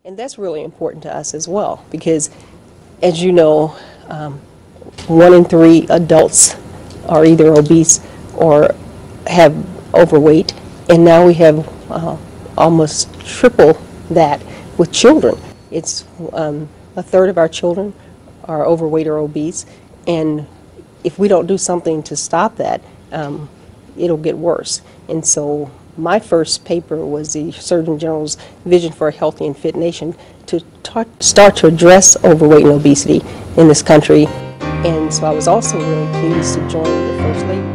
And that's really important to us as well because, as you know, 1 in 3 adults are either obese or have overweight, and now we have almost triple that with children. It's a third of our children are overweight or obese, and if we don't do something to stop that, it'll get worse. And so my first paper was the Surgeon General's Vision for a Healthy and Fit Nation to start to address overweight and obesity in this country. And so I was also really pleased to join the First Lady.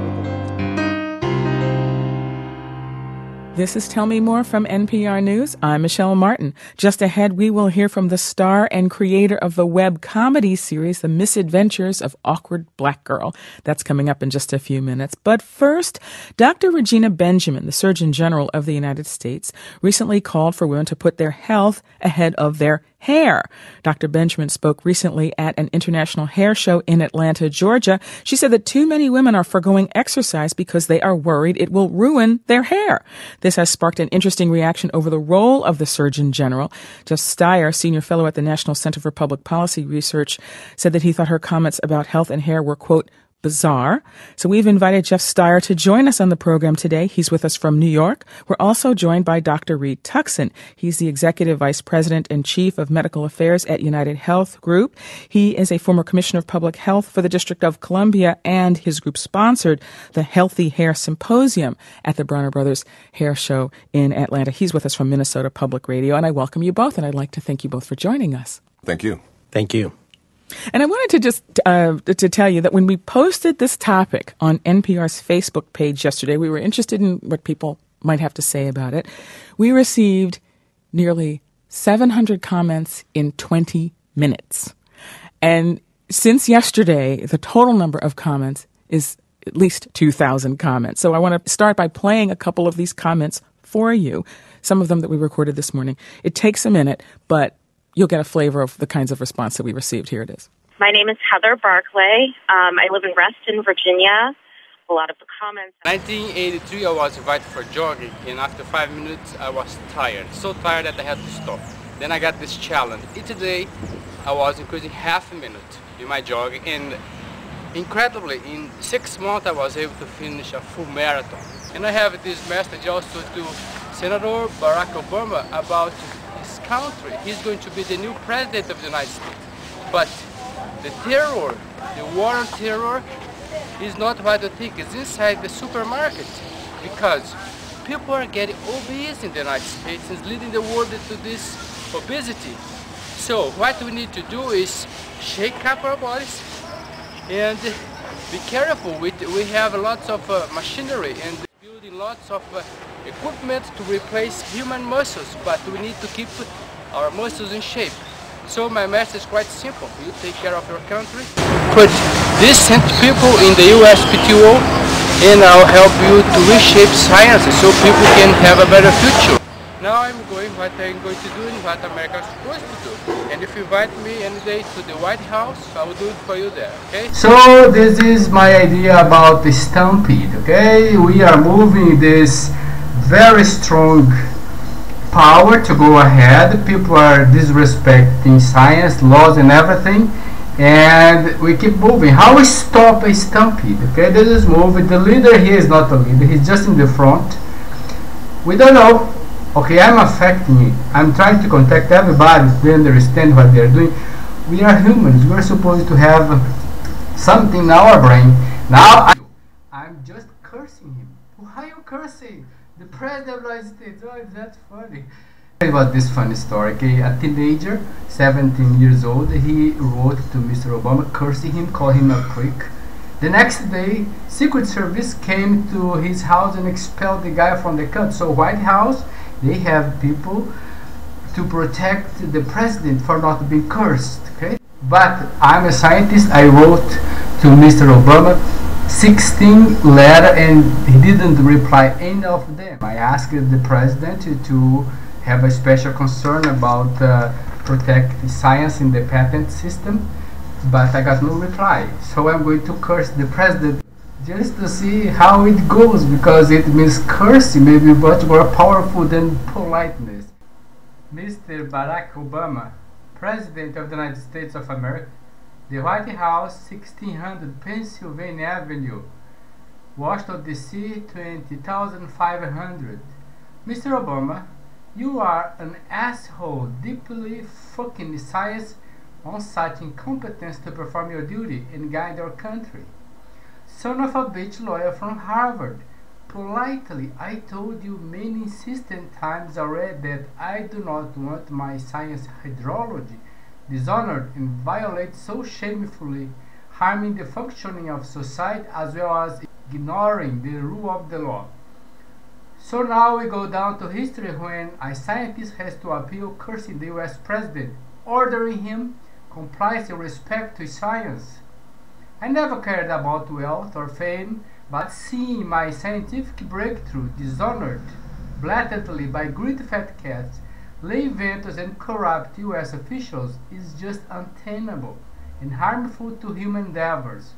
This is Tell Me More from NPR News. I'm Michelle Martin. Just ahead, we will hear from the star and creator of the web comedy series, The Misadventures of Awkward Black Girl. That's coming up in just a few minutes. But first, Dr. Regina Benjamin, the Surgeon General of the United States, recently called for women to put their health ahead of their hair. Dr. Benjamin spoke recently at an international hair show in Atlanta, Georgia. She said that too many women are forgoing exercise because they are worried it will ruin their hair. This has sparked an interesting reaction over the role of the Surgeon General. Jeff Steyer, senior fellow at the National Center for Public Policy Research, said that he thought her comments about health and hair were, quote, bizarre. So we've invited Jeff Steyer to join us on the program today. He's with us from New York. We're also joined by Dr. Reed Tuckson. He's the Executive Vice President and Chief of Medical Affairs at United Health Group. He is a former Commissioner of Public Health for the District of Columbia, and his group sponsored the Healthy Hair Symposium at the Bronner Brothers Hair Show in Atlanta. He's with us from Minnesota Public Radio, and I welcome you both, and I'd like to thank you both for joining us. Thank you. Thank you. And I wanted to just to tell you that when we posted this topic on NPR's Facebook page yesterday, we were interested in what people might have to say about it. We received nearly 700 comments in 20 minutes. And since yesterday, the total number of comments is at least 2,000 comments. So I want to start by playing a couple of these comments for you, some of them that we recorded this morning. It takes a minute, but you'll get a flavor of the kinds of response that we received. Here it is. My name is Heather Barclay. I live in Reston, Virginia. A lot of the comments. 1983, I was invited for jogging, and after 5 minutes, I was tired. So tired that I had to stop. Then I got this challenge. Each day, I was increasing half a minute in my jogging, and incredibly, in 6 months, I was able to finish a full marathon. And I have this message also to Senator Barack Obama about country. He's going to be the new president of the United States. But the terror, the war on terror, is not what I think. It's inside the supermarket, because people are getting obese in the United States and leading the world into this obesity. So what we need to do is shake up our bodies and be careful. We have lots of machinery and building lots of equipment to replace human muscles, but we need to keep our muscles in shape. So my message is quite simple. You take care of your country, put decent people in the USPTO, and I'll help you to reshape science so people can have a better future. Now I'm going what I'm going to do and what America is supposed to do. And if you invite me any day to the White House, I will do it for you there, okay? So this is my idea about the stampede, okay? We are moving this very strong power to go ahead. People are disrespecting science, laws, and everything, and we keep moving. How we stop a stampede? Okay, this is moving. The leader here is not the leader; he's just in the front. We don't know. Okay, I'm affecting it. I'm trying to contact everybody to understand what they're doing. We are humans. We're supposed to have something in our brain. Now I'm just cursing him. Why are you cursing? The president of the United States. Oh, that's funny. About this funny story, okay? A teenager, 17 years old, he wrote to Mr. Obama, cursing him, calling him a prick. The next day, Secret Service came to his house and expelled the guy from the cut. So White House, they have people to protect the president for not being cursed, okay? But I'm a scientist. I wrote to Mr. Obama 16 letters and he didn't reply any of them. I asked the president to have a special concern about protect the science in the patent system, but I got no reply. So I'm going to curse the president just to see how it goes, because it means cursing may be much more powerful than politeness. Mr. Barack Obama, President of the United States of America, the White House, 1600 Pennsylvania Avenue, Washington, D.C., 20,500. Mr. Obama, you are an asshole, deeply fucking science on such incompetence to perform your duty and guide our country. Son of a bitch lawyer from Harvard, politely, I told you many insistent times already that I do not want my science hydrology dishonored and violated so shamefully, harming the functioning of society as well as ignoring the rule of the law. So now we go down to history when a scientist has to appeal cursing the US president, ordering him compliance and respect to science. I never cared about wealth or fame, but seeing my scientific breakthrough dishonored blatantly by greedy fat cats, lay inventors and corrupt US officials is just untenable and harmful to human endeavors.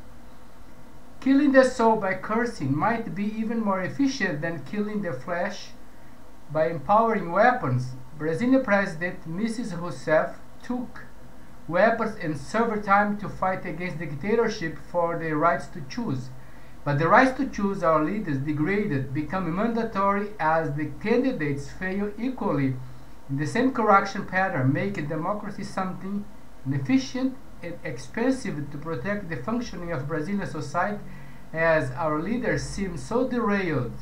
Killing the soul by cursing might be even more efficient than killing the flesh by empowering weapons. Brazilian President Mrs. Rousseff took weapons and served time to fight against dictatorship for the rights to choose. But the rights to choose our leaders degraded, become mandatory as the candidates fail equally in the same corruption pattern, making democracy something inefficient and expensive to protect the functioning of Brazilian society, as our leaders seem so derailed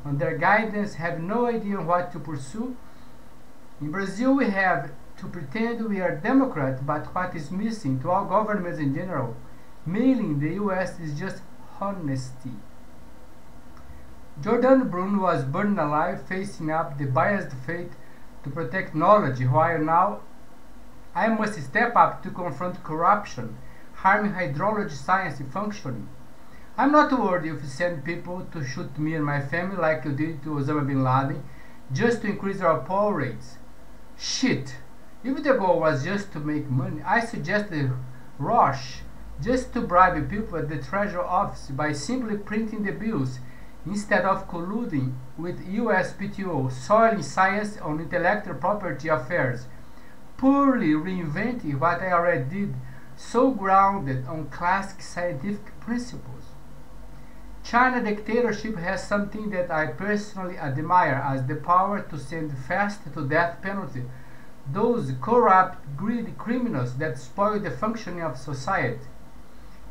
on their guidance, have no idea what to pursue. In Brazil we have to pretend we are Democrat, but what is missing to all governments in general, mainly in the US, is just honesty. Jordan Brune was burned alive facing up the biased fate to protect knowledge, while now I must step up to confront corruption, harming hydrology science functioning. I'm not worried if you send people to shoot me and my family like you did to Osama bin Laden, just to increase our poll rates. Shit! If the goal was just to make money, I suggested Roche just to bribe people at the Treasury Office by simply printing the bills, instead of colluding with USPTO, soiling science on intellectual property affairs, poorly reinventing what I already did, so grounded on classic scientific principles. China dictatorship has something that I personally admire, as the power to send fast to death penalty those corrupt, greedy criminals that spoil the functioning of society.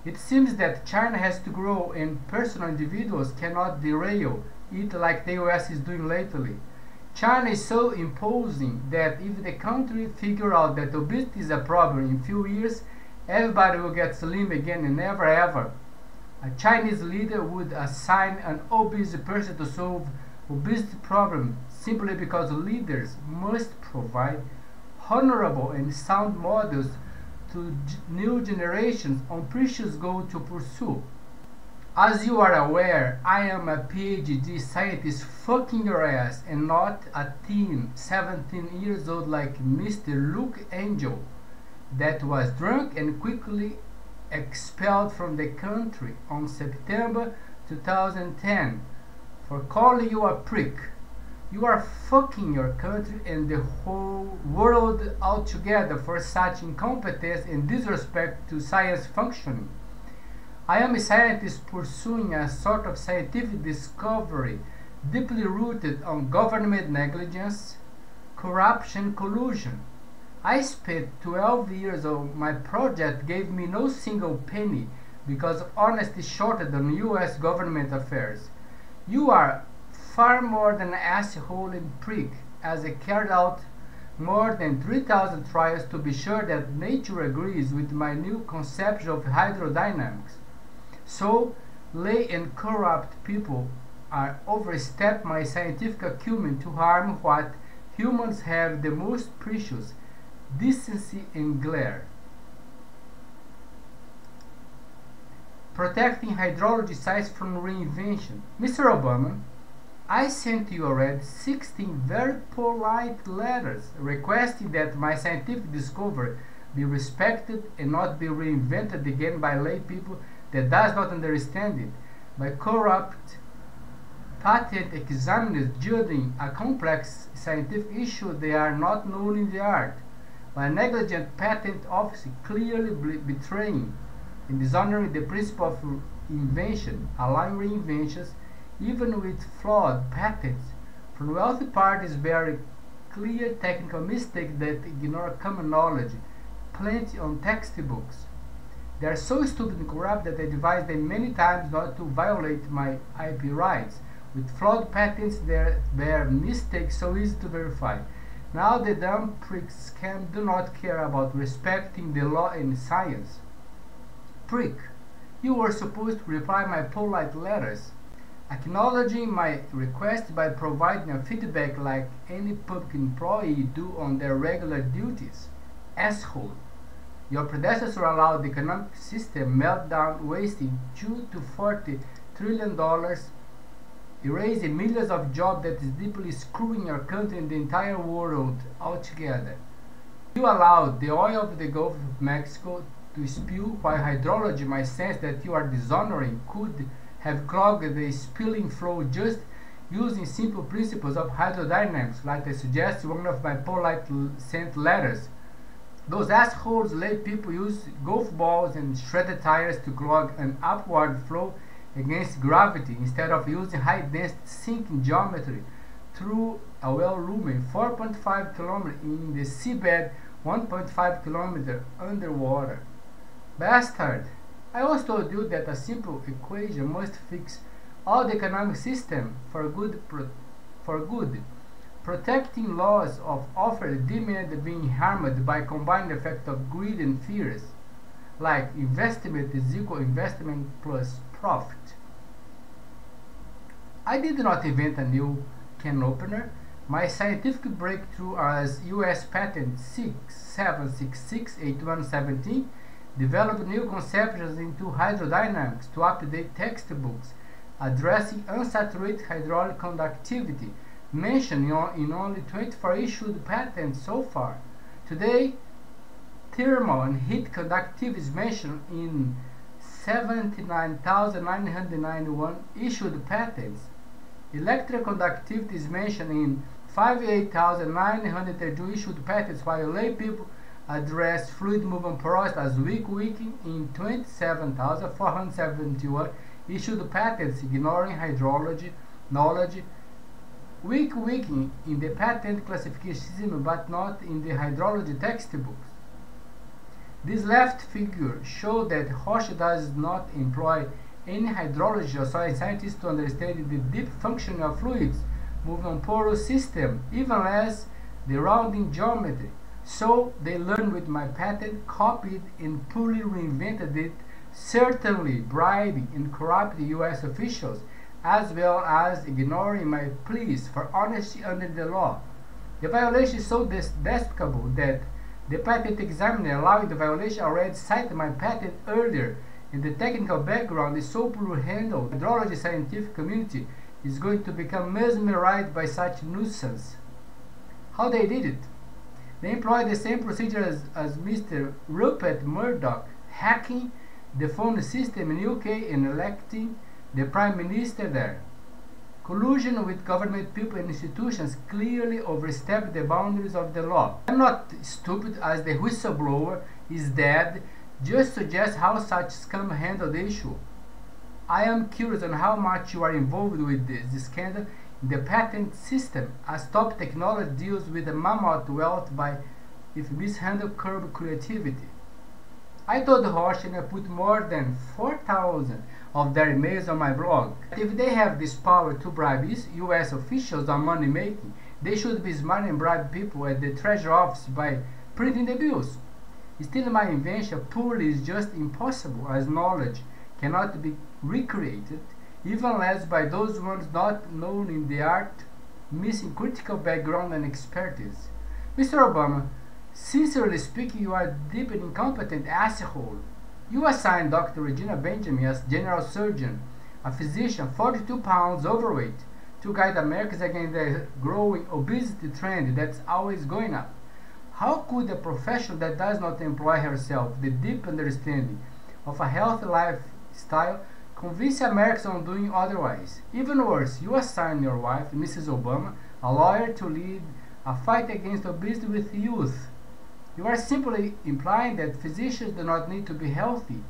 It seems that China has to grow and personal individuals cannot derail it like the US is doing lately. China is so imposing that if the country figure out that obesity is a problem in few years, everybody will get slim again and never ever. A Chinese leader would assign an obese person to solve obesity problem simply because leaders must provide honorable and sound models to new generations on precious goal to pursue. As you are aware, I am a PhD scientist fucking your ass and not a teen, 17 years old like Mr. Luke Angel, that was drunk and quickly expelled from the country on September 2010 for calling you a prick. You are fucking your country and the whole world altogether for such incompetence and disrespect to science functioning. I am a scientist pursuing a sort of scientific discovery deeply rooted on government negligence, corruption, collusion. I spent 12 years on my project gave me no single penny because honesty shorted on US government affairs. You are far more than an asshole and prick, as I carried out more than 3,000 trials to be sure that nature agrees with my new conception of hydrodynamics. So, lay and corrupt people are overstep my scientific acumen to harm what humans have the most precious, decency and glare. Protecting hydrology sites from reinvention. Mr. Obama, I sent you already 16 very polite letters requesting that my scientific discovery be respected and not be reinvented again by lay people that does not understand it, by corrupt patent examiners judging a complex scientific issue they are not known in the art, by a negligent patent office clearly betraying and dishonoring the principle of invention, allowing reinventions even with flawed patents from wealthy parties bear clear technical mistakes that ignore common knowledge, plenty on textbooks. They are so stupid and corrupt that I advise them many times not to violate my IP rights. With flawed patents, there are mistakes so easy to verify. Now the dumb pricks do not care about respecting the law and science. Prick, you were supposed to reply my polite letters, acknowledging my request by providing a feedback like any public employee do on their regular duties. Asshole. Your predecessor allowed the economic system meltdown, wasting $2 to $40 trillion, erasing millions of jobs that is deeply screwing your country and the entire world altogether. You allowed the oil of the Gulf of Mexico to spill, while hydrology, my sense that you are dishonoring, could have clogged the spilling flow just using simple principles of hydrodynamics, like I suggest in one of my polite sent letters. Those assholes let people use golf balls and shredded tires to clog an upward flow against gravity instead of using high-density sinking geometry through a well lumen 4.5 km in the seabed 1.5 km underwater. Bastard! I also told you that a simple equation must fix all the economic system for good. Protecting laws of offer and demand being harmed by combined effect of greed and fears, like investment is equal investment plus profit. I did not invent a new can opener. My scientific breakthrough as US Patent 67668117 developed new conceptions into hydrodynamics to update textbooks addressing unsaturated hydraulic conductivity, mentioned in only 24 issued patents so far. Today, thermal and heat conductivity is mentioned in 79,991 issued patents. Electrical conductivity is mentioned in 58,932 issued patents, while lay people address fluid movement porosity as weak-weaking in 27,471 issued patents, ignoring hydrology knowledge. Weak-weaking in the patent classification system but not in the hydrology textbooks. This left figure shows that Roche does not employ any hydrology or soil scientists to understand the deep functioning of fluids moving on porous system, even less the rounding geometry. So they learned with my patent, copied and poorly reinvented it, certainly bribing and corrupting US officials, as well as ignoring my pleas for honesty under the law. The violation is so despicable that the patent examiner allowing the violation already cited my patent earlier, and the technical background is so poorly handled. The hydrology scientific community is going to become mesmerized by such nuisance. How they did it? They employed the same procedure as Mr. Rupert Murdoch, hacking the phone system in UK and electing the Prime Minister there. Collusion with government people and institutions clearly overstepped the boundaries of the law. I'm not stupid as the whistleblower is dead, just suggest how such scum handle the issue. I am curious on how much you are involved with this scandal in the patent system, as top technology deals with the mammoth wealth by if mishandled curb creativity. I told Roche and I put more than 4,000 of their emails on my blog. If they have this power to bribe US officials on money making, they should be smart and bribe people at the Treasury Office by printing the bills. Stealing my invention poorly is just impossible, as knowledge cannot be recreated, even less by those ones not known in the art, missing critical background and expertise. Mr. Obama, sincerely speaking, you are a deep and incompetent asshole. You assigned Dr. Regina Benjamin as general surgeon, a physician 42 pounds overweight, to guide Americans against the growing obesity trend that's always going up. How could a professional that does not employ herself the deep understanding of a healthy lifestyle Convince Americans on doing otherwise. Even worse, you assign your wife, Mrs. Obama, a lawyer to lead a fight against obesity with youth. You are simply implying that physicians do not need to be healthy,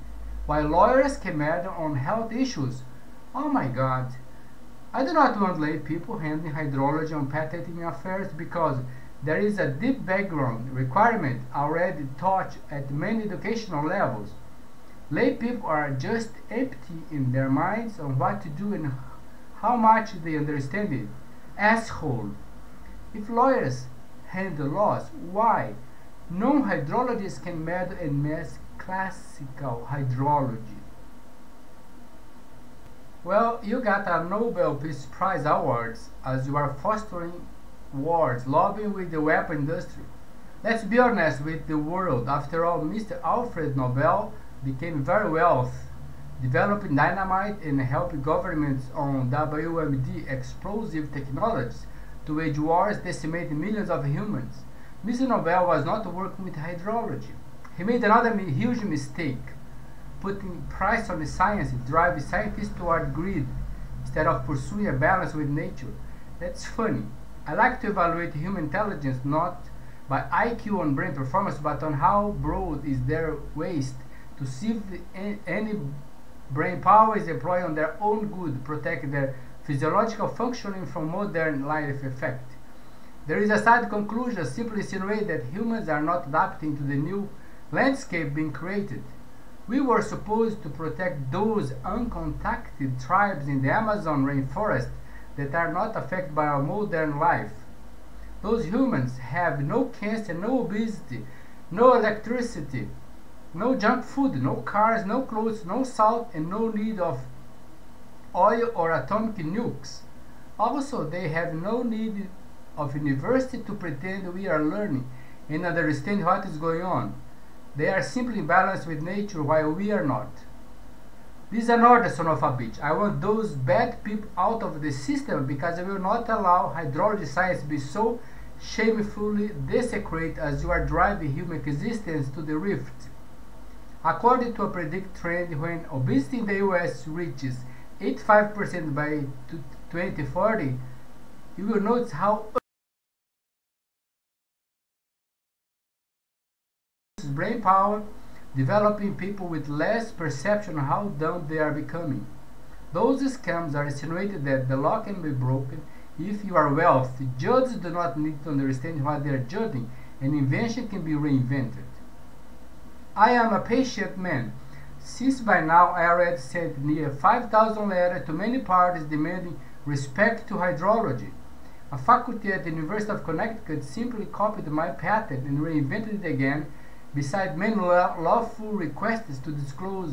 while lawyers can meddle on health issues. Oh my God. I do not want lay people handling hydrology on patenting affairs because there is a deep background requirement already taught at many educational levels. Lay people are just empty in their minds on what to do and how much they understand it. Asshole. If lawyers handle laws, why? Non-hydrologists can meddle and mess classical hydrology. Well, you got a Nobel Peace Prize awards as you are fostering wars, lobbying with the weapon industry. Let's be honest with the world. After all, Mr. Alfred Nobel became very wealthy, developing dynamite and helping governments on WMD explosive technologies to wage wars decimating millions of humans. Mr. Nobel was not working with hydrology. He made another huge mistake, putting price on the science, driving scientists toward greed instead of pursuing a balance with nature. That's funny. I like to evaluate human intelligence not by IQ on brain performance, but on how broad is their waist to see if any brain power is employed on their own good, protect their physiological functioning from modern life effect. There is a side conclusion simply insinuate that humans are not adapting to the new landscape being created. We were supposed to protect those uncontacted tribes in the Amazon rainforest that are not affected by our modern life. Those humans have no cancer, no obesity, no electricity, no junk food, no cars, no clothes, no salt, and no need of oil or atomic nukes. Also, they have no need of university to pretend we are learning and understand what is going on. They are simply balanced with nature while we are not. This is another son of a bitch. I want those bad people out of the system because I will not allow hydrology science to be so shamefully desecrated as you are driving human existence to the rift. According to a predict trend, when obesity in the US reaches 85% by 2040, you will notice how brain power developing people with less perception of how dumb they are becoming. Those scams are insinuated that the law can be broken if you are wealthy. Judges do not need to understand what they are judging, and invention can be reinvented. I am a patient man, since by now I already sent near 5,000 letters to many parties demanding respect to hydrology. A faculty at the University of Connecticut simply copied my patent and reinvented it again, beside many lawful requests to disclose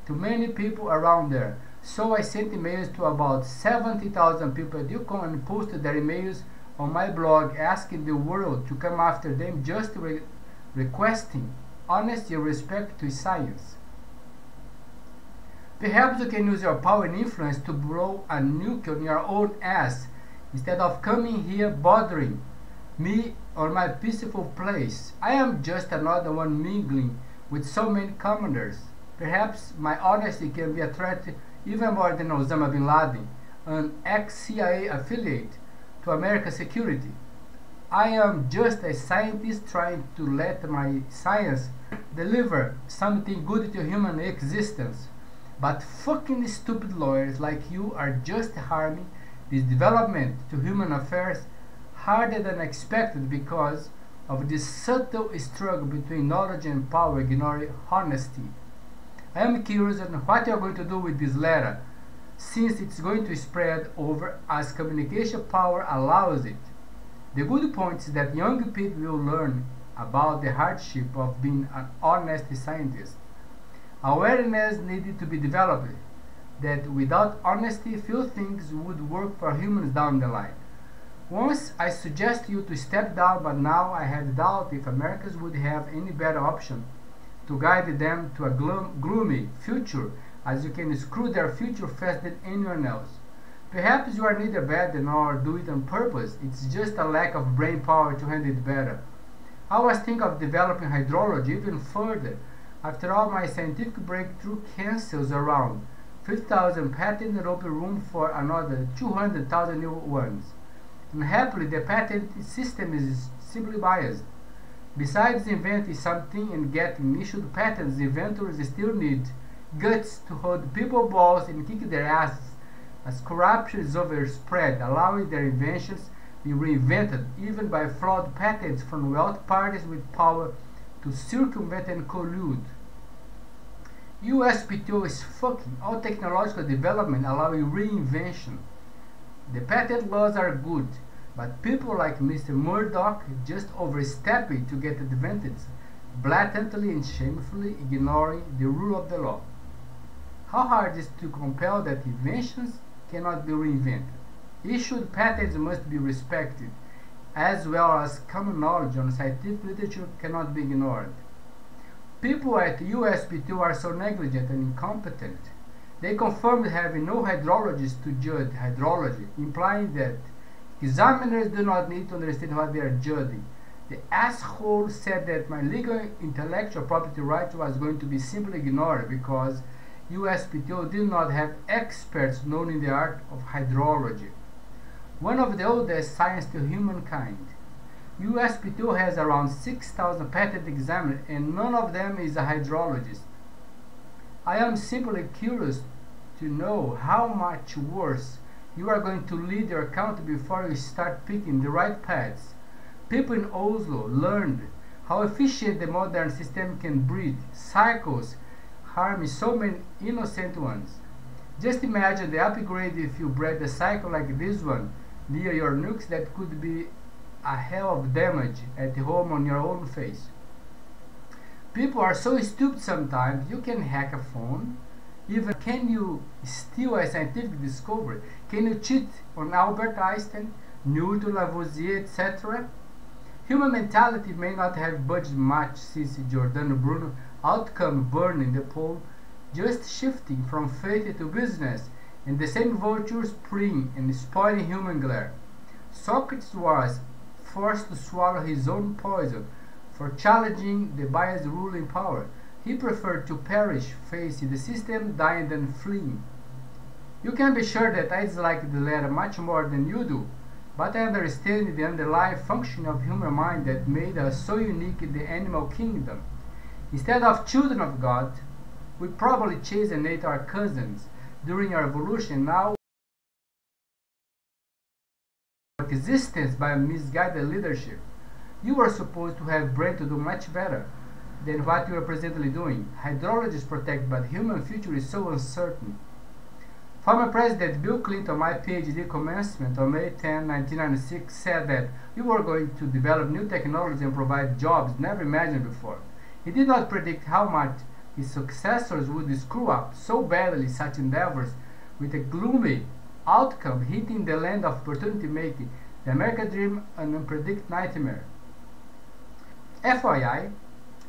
to many people around there. So I sent emails to about 70,000 people at UConn and posted their emails on my blog asking the world to come after them, just requesting honesty and respect to science. Perhaps you can use your power and influence to blow a nuke on your own ass instead of coming here bothering me on my peaceful place. I am just another one mingling with so many commanders. Perhaps my honesty can be a threat even more than Osama bin Laden, an ex-CIA affiliate, to American security. I am just a scientist trying to let my science deliver something good to human existence. But fucking stupid lawyers like you are just harming this development to human affairs harder than expected because of this subtle struggle between knowledge and power ignoring honesty. I am curious on what you are going to do with this letter, since it's going to spread over as communication power allows it. The good point is that young people will learn about the hardship of being an honest scientist. Awareness needed to be developed that without honesty few things would work for humans down the line. Once I suggest you to step down, but now I have doubt if Americans would have any better option to guide them to a gloomy future, as you can screw their future faster than anyone else. Perhaps you are neither bad nor do it on purpose. It's just a lack of brain power to handle it better. I was thinking of developing hydrology even further. After all, my scientific breakthrough cancels around 50,000 patents and open room for another 200,000 new ones. Unhappily, the patent system is simply biased. Besides inventing something and getting issued patents, inventors still need guts to hold people balls and kick their asses as corruption is overspread, allowing their inventions be reinvented even by flawed patents from wealth parties with power to circumvent and collude. USPTO is fucking all technological development allowing reinvention. The patent laws are good, but people like Mr. Murdoch just overstep it to get advantage, blatantly and shamefully ignoring the rule of the law. How hard is it to compel that inventions cannot be reinvented? Issued patents must be respected, as well as common knowledge on scientific literature cannot be ignored. People at USPTO are so negligent and incompetent. They confirmed having no hydrologists to judge hydrology, implying that examiners do not need to understand what they are judging. The asshole said that my legal intellectual property right was going to be simply ignored because USPTO did not have experts known in the art of hydrology. One of the oldest science to humankind. USPTO has around 6,000 patent examiners and none of them is a hydrologist. I am simply curious to know how much worse you are going to lead your country before you start picking the right paths. People in Oslo learned how efficient the modern system can breed cycles harming so many innocent ones. Just imagine the upgrade if you bred a cycle like this one near your nukes that could be a hell of damage at home on your own face. People are so stupid sometimes. You can hack a phone. Even can you steal a scientific discovery? Can you cheat on Albert Einstein, Newton, Lavoisier, etc.? Human mentality may not have budged much since Giordano Bruno outcome burning the pole, just shifting from faith to business, and the same vultures preying and spoiling human glare. Socrates was forced to swallow his own poison for challenging the biased ruling power. He preferred to perish facing the system, dying than fleeing. You can be sure that I dislike the latter much more than you do, but I understand the underlying function of human mind that made us so unique in the animal kingdom. Instead of children of God, we probably chased and ate our cousins during our evolution. Now existence by misguided leadership. You are supposed to have brain to do much better than what you are presently doing. Hydrology is protected, but human future is so uncertain. Former President Bill Clinton, my PhD commencement on May 10, 1996, said that we were going to develop new technologies and provide jobs never imagined before. He did not predict how much his successors would screw up so badly such endeavors, with a gloomy outcome hitting the land of opportunity, making the American dream an unpredicted nightmare. FYI,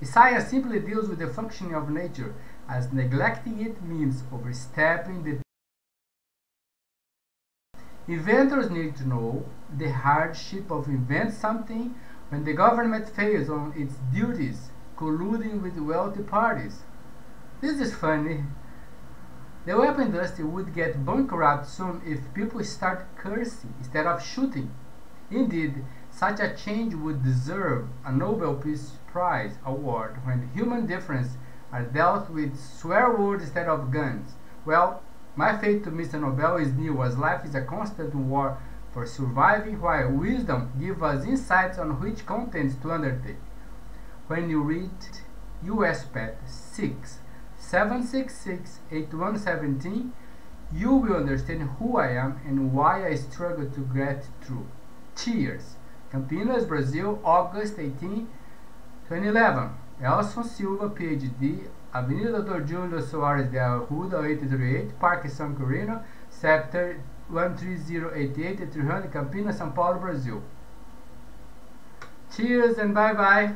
science simply deals with the functioning of nature, as neglecting it means overstepping the. Inventors need to know the hardship of inventing something when the government fails on its duties, colluding with wealthy parties. This is funny. The weapon industry would get bankrupt soon if people start cursing instead of shooting. Indeed, such a change would deserve a Nobel Peace Prize award when human differences are dealt with swear words instead of guns. Well, my fate to Mr. Nobel is new, as life is a constant war for surviving, while wisdom gives us insights on which contents to undertake. When you read USPTO 6-766-8117, you will understand who I am and why I struggle to get through. Cheers! Campinas, Brazil, August 18, 2011. Elson Silva, PhD, Avenida Dr. Júlio Soares de Arruda, 838, Parque São Quirino, Sector 13088, 300, Campinas, São Paulo, Brazil. Cheers and bye-bye.